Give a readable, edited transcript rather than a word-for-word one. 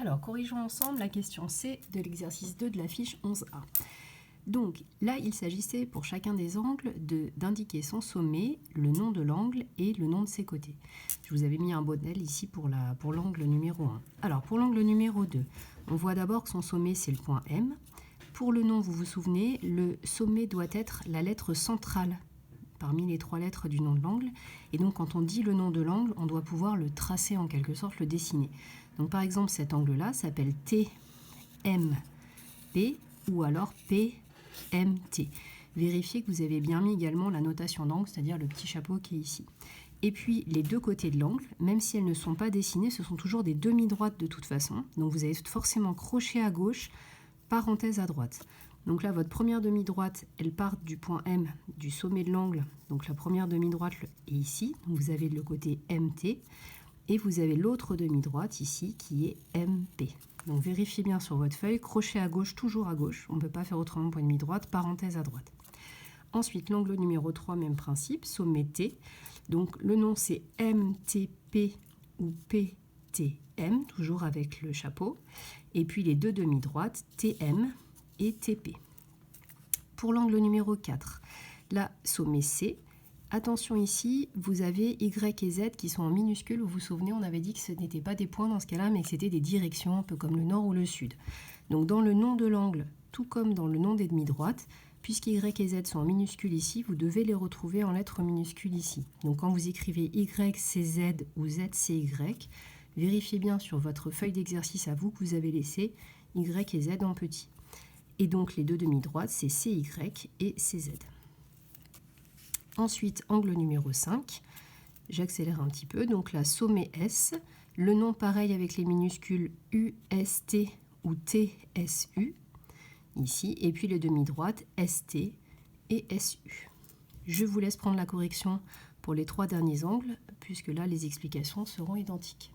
Alors, corrigeons ensemble la question C de l'exercice 2 de la fiche 11A. Donc, là, il s'agissait pour chacun des angles d'indiquer son sommet, le nom de l'angle et le nom de ses côtés. Je vous avais mis un modèle ici pour l'angle numéro 1. Alors, pour l'angle numéro 2, on voit d'abord que son sommet, c'est le point M. Pour le nom, vous vous souvenez, le sommet doit être la lettre centrale parmi les 3 lettres du nom de l'angle. Et donc, quand on dit le nom de l'angle, on doit pouvoir le tracer en quelque sorte, le dessiner. Donc, par exemple, cet angle-là s'appelle TMP ou alors PMT. Vérifiez que vous avez bien mis également la notation d'angle, c'est-à-dire le petit chapeau qui est ici. Et puis, les deux côtés de l'angle, même si elles ne sont pas dessinées, ce sont toujours des demi-droites de toute façon. Donc, vous avez forcément crochet à gauche, parenthèse à droite. Donc là, votre première demi-droite, elle part du point M, du sommet de l'angle. Donc la première demi-droite est ici. Donc vous avez le côté MT. Et vous avez l'autre demi-droite ici qui est MP. Donc vérifiez bien sur votre feuille, crochet à gauche, toujours à gauche. On ne peut pas faire autrement pour une demi-droite, parenthèse à droite. Ensuite, l'angle numéro 3, même principe, sommet T. Donc le nom c'est MTP ou PTM, toujours avec le chapeau. Et puis les deux demi-droites, TM et TP. Pour l'angle numéro 4, là, sommet C. Attention ici, vous avez Y et Z qui sont en minuscules. Vous vous souvenez, on avait dit que ce n'étaient pas des points dans ce cas-là, mais que c'était des directions, un peu comme le nord ou le sud. Donc dans le nom de l'angle, tout comme dans le nom des demi-droites, puisque Y et Z sont en minuscules ici, vous devez les retrouver en lettres minuscules ici. Donc quand vous écrivez Y, c'est Z ou Z, c'est Y, vérifiez bien sur votre feuille d'exercice à vous que vous avez laissé Y et Z en petit. Et donc les deux demi-droites, c'est CY et CZ. Ensuite, angle numéro 5, j'accélère un petit peu, donc là, sommet S, le nom pareil avec les minuscules UST ou TSU, ici, et puis les demi-droites ST et SU. Je vous laisse prendre la correction pour les 3 derniers angles, puisque là, les explications seront identiques.